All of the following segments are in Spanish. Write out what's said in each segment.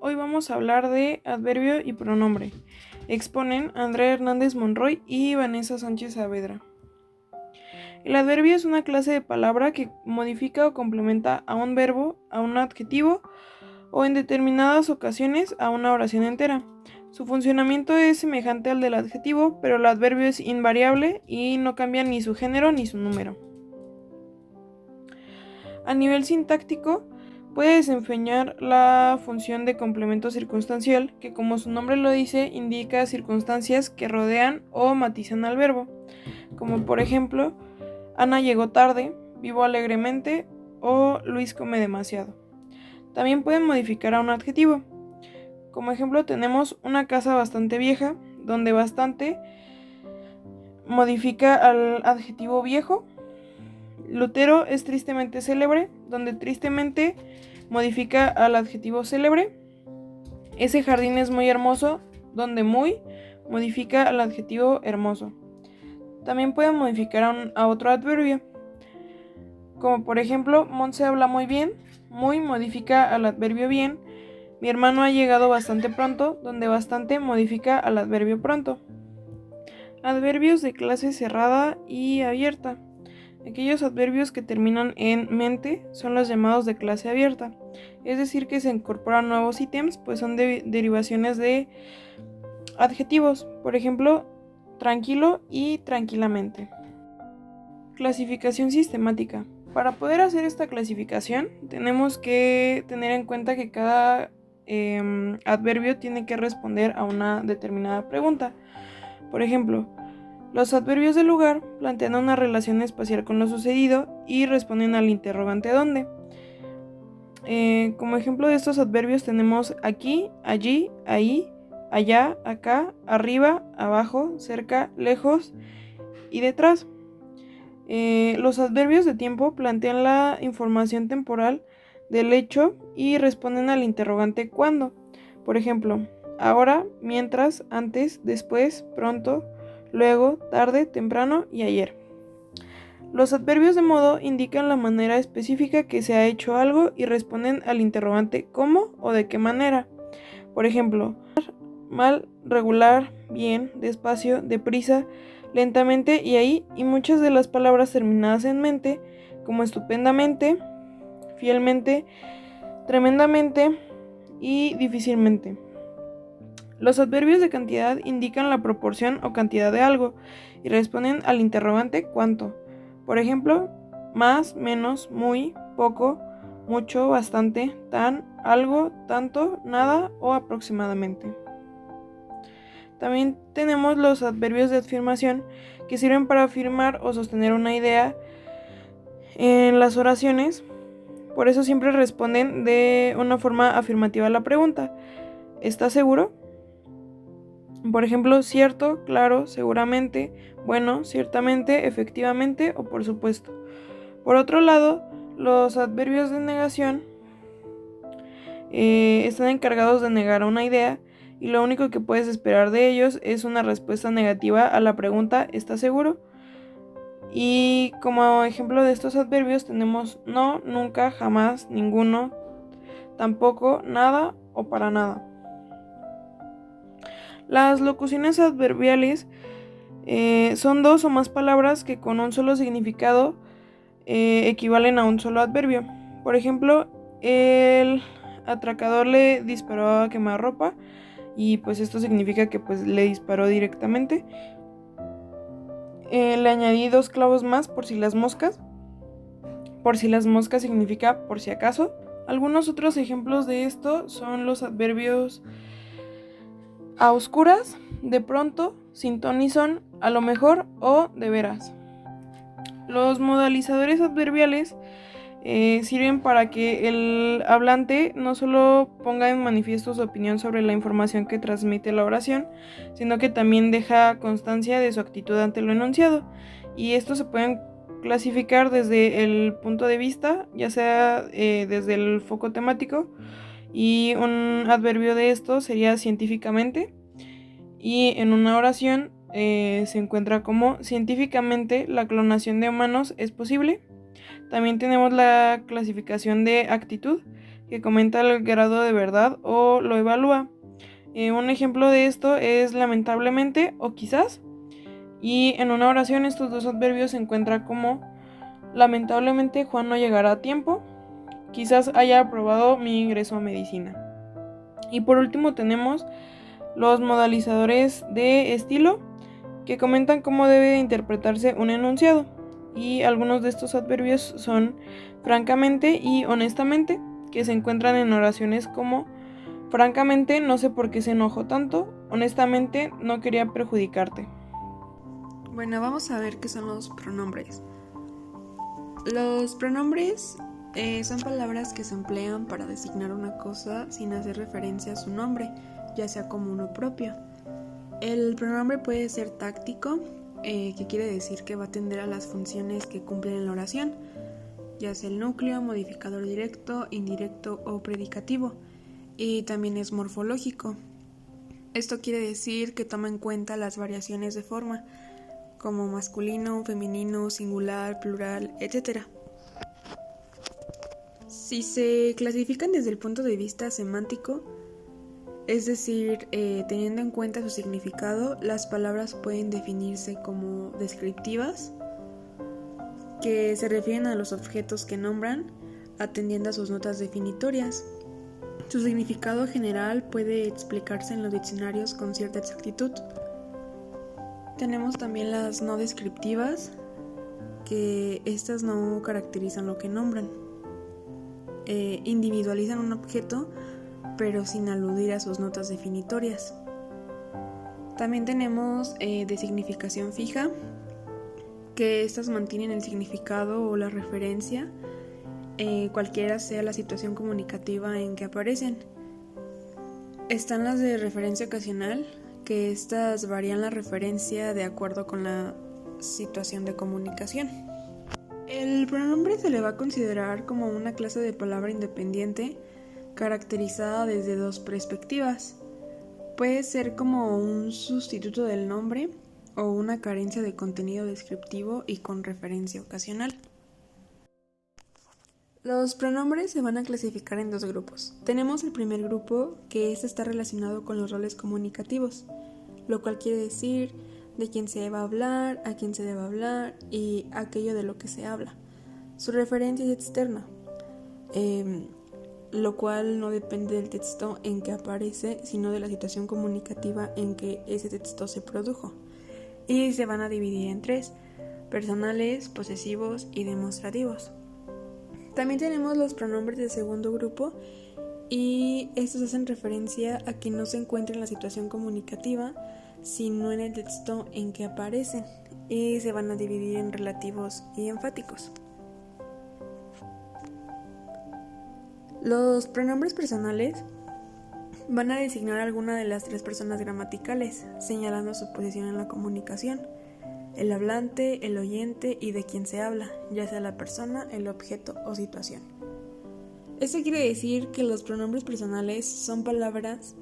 Hoy vamos a hablar de adverbio y pronombre. Exponen Andrea Hernández Monroy y Vanessa Sánchez Saavedra. El adverbio es una clase de palabra que modifica o complementa a un verbo, a un adjetivo o en determinadas ocasiones a una oración entera. Su funcionamiento es semejante al del adjetivo, pero el adverbio es invariable y no cambia ni su género ni su número. A nivel sintáctico, puede desempeñar la función de complemento circunstancial, que como su nombre lo dice, indica circunstancias que rodean o matizan al verbo, como por ejemplo, Ana llegó tarde, vivo alegremente o Luis come demasiado. También pueden modificar a un adjetivo. Como ejemplo tenemos una casa bastante vieja, donde bastante modifica al adjetivo viejo. Lutero es tristemente célebre, donde tristemente modifica al adjetivo célebre. Ese jardín es muy hermoso, donde muy modifica al adjetivo hermoso. También pueden modificar a otro adverbio, como por ejemplo, Montse habla muy bien, muy modifica al adverbio bien. Mi hermano ha llegado bastante pronto, donde bastante modifica al adverbio pronto. Adverbios de clase cerrada y abierta. Aquellos adverbios que terminan en mente son los llamados de clase abierta, es decir que se incorporan nuevos ítems, pues son derivaciones de adjetivos, por ejemplo, tranquilo y tranquilamente. Clasificación sistemática. Para poder hacer esta clasificación tenemos que tener en cuenta que cada adverbio tiene que responder a una determinada pregunta. Por ejemplo, los adverbios de lugar plantean una relación espacial con lo sucedido y responden al interrogante ¿dónde? Como ejemplo de estos adverbios tenemos aquí, allí, ahí, allá, acá, arriba, abajo, cerca, lejos y detrás. Los adverbios de tiempo plantean la información temporal del hecho y responden al interrogante ¿cuándo? Por ejemplo, ahora, mientras, antes, después, pronto, luego, tarde, temprano y ayer. Los adverbios de modo indican la manera específica que se ha hecho algo y responden al interrogante ¿cómo o de qué manera? Por ejemplo, mal, regular, bien, despacio, deprisa, lentamente y ahí, y muchas de las palabras terminadas en mente, como estupendamente, fielmente, tremendamente y difícilmente. Los adverbios de cantidad indican la proporción o cantidad de algo y responden al interrogante ¿cuánto? Por ejemplo, más, menos, muy, poco, mucho, bastante, tan, algo, tanto, nada o aproximadamente. También tenemos los adverbios de afirmación que sirven para afirmar o sostener una idea en las oraciones. Por eso siempre responden de una forma afirmativa a la pregunta. ¿Estás seguro? Por ejemplo, cierto, claro, seguramente, bueno, ciertamente, efectivamente o por supuesto. Por otro lado, los adverbios de negación están encargados de negar una idea y lo único que puedes esperar de ellos es una respuesta negativa a la pregunta ¿estás seguro? Y como ejemplo de estos adverbios tenemos no, nunca, jamás, ninguno, tampoco, nada o para nada. Las locuciones adverbiales son dos o más palabras que con un solo significado equivalen a un solo adverbio. Por ejemplo, el atracador le disparó a quemarropa y pues esto significa que pues le disparó directamente. Le añadí 2 clavos más por si las moscas. Por si las moscas significa por si acaso. Algunos otros ejemplos de esto son los adverbios a oscuras, de pronto, sin ton ni son, a lo mejor o de veras. Los modalizadores adverbiales sirven para que el hablante no solo ponga en manifiesto su opinión sobre la información que transmite la oración, sino que también deja constancia de su actitud ante lo enunciado. Y estos se pueden clasificar desde el punto de vista, ya sea desde el foco temático, y un adverbio de esto sería científicamente, y en una oración se encuentra como científicamente la clonación de humanos es posible. También tenemos la clasificación de actitud, que comenta el grado de verdad o lo evalúa. Un ejemplo de esto es lamentablemente o quizás. Y en una oración estos dos adverbios se encuentran como: lamentablemente Juan no llegará a tiempo, quizás haya aprobado mi ingreso a medicina. Y por último tenemos los modalizadores de estilo, que comentan cómo debe de interpretarse un enunciado. Y algunos de estos adverbios son francamente y honestamente, que se encuentran en oraciones como: francamente no sé por qué se enojó tanto, honestamente no quería perjudicarte. Bueno, vamos a ver qué son los pronombres. Los pronombres son palabras que se emplean para designar una cosa sin hacer referencia a su nombre, ya sea común o propio. El pronombre puede ser táctico, que quiere decir que va a atender a las funciones que cumplen en la oración, ya sea el núcleo, modificador directo, indirecto o predicativo. Y también es morfológico. Esto quiere decir que toma en cuenta las variaciones de forma, como masculino, femenino, singular, plural, etc. Si se clasifican desde el punto de vista semántico, es decir, teniendo en cuenta su significado, las palabras pueden definirse como descriptivas, que se refieren a los objetos que nombran, atendiendo a sus notas definitorias. Su significado general puede explicarse en los diccionarios con cierta exactitud. Tenemos también las no descriptivas, que estas no caracterizan lo que nombran. Individualizan un objeto, pero sin aludir a sus notas definitorias. También tenemos de significación fija, que estas mantienen el significado o la referencia, cualquiera sea la situación comunicativa en que aparecen. Están las de referencia ocasional, que estas varían la referencia de acuerdo con la situación de comunicación. El pronombre se le va a considerar como una clase de palabra independiente, caracterizada desde dos perspectivas. Puede ser como un sustituto del nombre o una carencia de contenido descriptivo y con referencia ocasional. Los pronombres se van a clasificar en dos grupos. Tenemos el primer grupo, que está relacionado con los roles comunicativos, lo cual quiere decir de quién se va a hablar, a quién se debe hablar y aquello de lo que se habla. Su referencia es externa, lo cual no depende del texto en que aparece, sino de la situación comunicativa en que ese texto se produjo. Y se van a dividir en tres: personales, posesivos y demostrativos. También tenemos los pronombres del segundo grupo, y estos hacen referencia a que no se encuentran en la situación comunicativa, sino en el texto en que aparecen, y se van a dividir en relativos y enfáticos. Los pronombres personales van a designar a alguna de las tres personas gramaticales, señalando su posición en la comunicación: el hablante, el oyente y de quien se habla, ya sea la persona, el objeto o situación. Esto quiere decir que los pronombres personales son palabras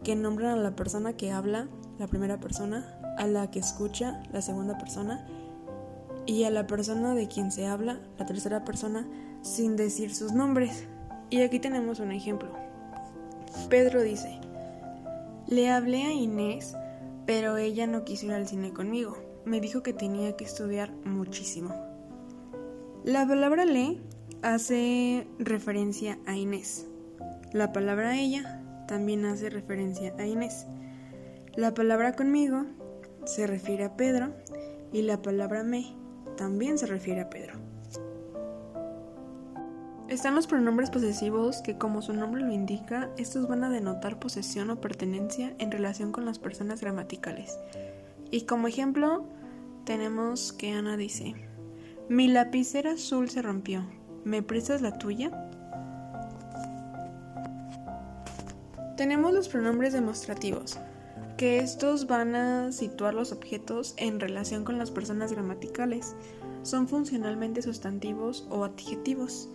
que nombran a la persona que habla, la primera persona, a la que escucha, la segunda persona, y a la persona de quien se habla, la tercera persona, sin decir sus nombres. Y aquí tenemos un ejemplo. Pedro dice: le hablé a Inés, pero ella no quiso ir al cine conmigo. Me dijo que tenía que estudiar muchísimo. La palabra le hace referencia a Inés. La palabra ella también hace referencia a Inés. La palabra conmigo se refiere a Pedro y la palabra me también se refiere a Pedro. Están los pronombres posesivos, que como su nombre lo indica, estos van a denotar posesión o pertenencia en relación con las personas gramaticales. Y como ejemplo, tenemos que Ana dice: mi lapicera azul se rompió, ¿me prestas la tuya? Tenemos los pronombres demostrativos, que estos van a situar los objetos en relación con las personas gramaticales. Son funcionalmente sustantivos o adjetivos.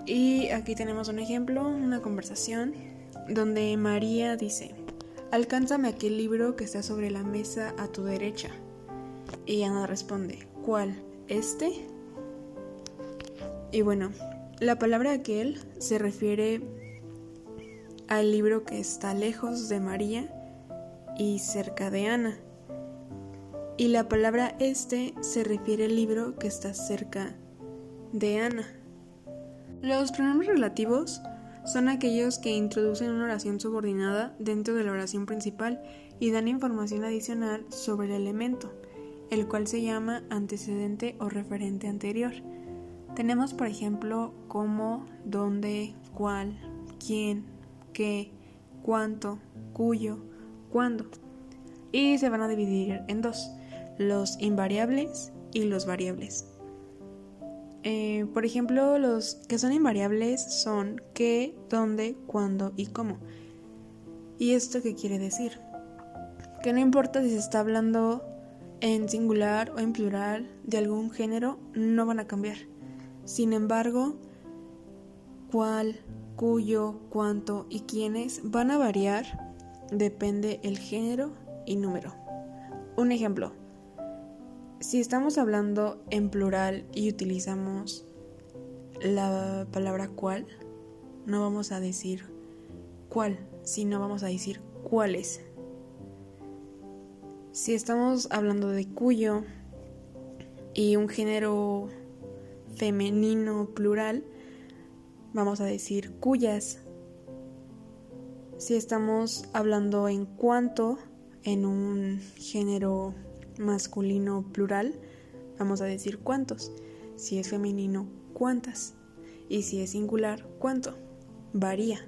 Y aquí tenemos un ejemplo, una conversación, donde María dice: alcánzame aquel libro que está sobre la mesa a tu derecha. Y Ana responde: ¿cuál? ¿Este? Y bueno, La palabra aquel se refiere al libro que está lejos de María y cerca de Ana. Y la palabra este se refiere al libro que está cerca de Ana. Los pronombres relativos son aquellos que introducen una oración subordinada dentro de la oración principal y dan información adicional sobre el elemento, el cual se llama antecedente o referente anterior. Tenemos, por ejemplo, cómo, dónde, cuál, quién, qué, cuánto, cuyo, cuándo. Y se van a dividir en dos, los invariables y los variables. Por ejemplo, los que son invariables son qué, dónde, cuándo y cómo. ¿Y esto qué quiere decir? Que no importa si se está hablando en singular o en plural de algún género, no van a cambiar. Sin embargo, cuál, cuyo, cuánto y quiénes van a variar, depende el género y número. Un ejemplo. Si estamos hablando en plural y utilizamos la palabra cuál, no vamos a decir cuál, sino vamos a decir cuáles. Si estamos hablando de cuyo y un género femenino plural, vamos a decir cuyas. Si estamos hablando en cuánto, en un género masculino plural, vamos a decir cuántos. Si es femenino, cuántas. Y si es singular, cuánto. Varía.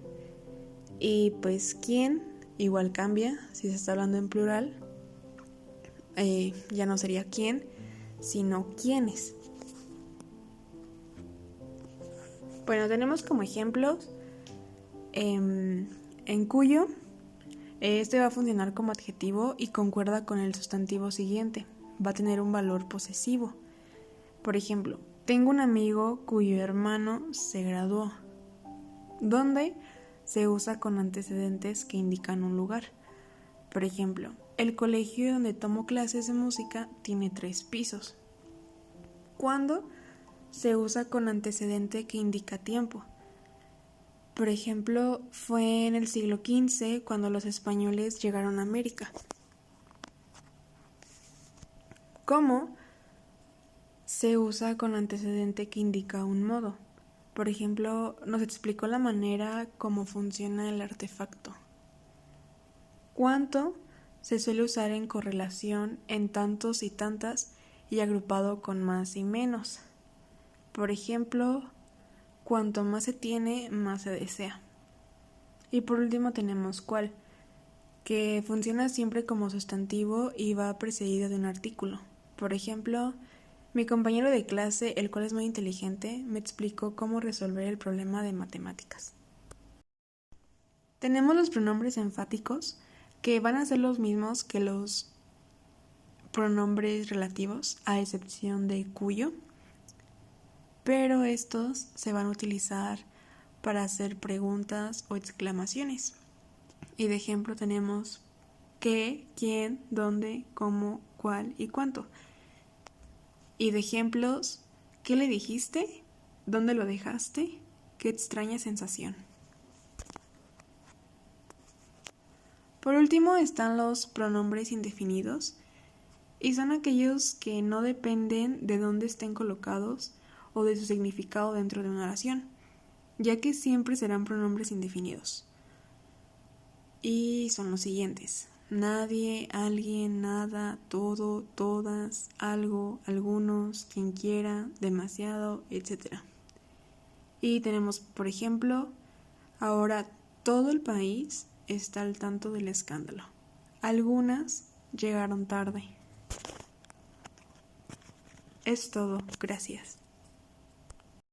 Y pues quién igual cambia. Si se está hablando en plural, ya no sería quién, sino quiénes. Bueno, tenemos como ejemplos en cuyo. Este va a funcionar como adjetivo y concuerda con el sustantivo siguiente. Va a tener un valor posesivo. Por ejemplo, tengo un amigo cuyo hermano se graduó. ¿Dónde? Se usa con antecedentes que indican un lugar. Por ejemplo, el colegio donde tomo clases de música tiene 3 pisos. ¿Cuándo? Se usa con antecedente que indica tiempo. Por ejemplo, fue en el siglo XV cuando los españoles llegaron a América. ¿Cómo? Se usa con antecedente que indica un modo. Por ejemplo, nos explicó la manera como funciona el artefacto. ¿Cuánto? Se suele usar en correlación en tantos y tantas y agrupado con más y menos. Por ejemplo, cuanto más se tiene, más se desea. Y por último tenemos cuál, que funciona siempre como sustantivo y va precedido de un artículo. Por ejemplo, mi compañero de clase, el cual es muy inteligente, me explicó cómo resolver el problema de matemáticas. Tenemos los pronombres enfáticos, que van a ser los mismos que los pronombres relativos, a excepción de cuyo, pero estos se van a utilizar para hacer preguntas o exclamaciones. Y de ejemplo tenemos qué, quién, dónde, cómo, cuál y cuánto. Y de ejemplos, ¿qué le dijiste? ¿Dónde lo dejaste? ¡Qué extraña sensación! Por último están los pronombres indefinidos y son aquellos que no dependen de dónde estén colocados o de su significado dentro de una oración, ya que siempre serán pronombres indefinidos. Y son los siguientes: nadie, alguien, nada, todo, todas, algo, algunos, quien quiera, demasiado, etc. Y tenemos, por ejemplo, ahora todo el país está al tanto del escándalo. Algunas llegaron tarde. Es todo, gracias.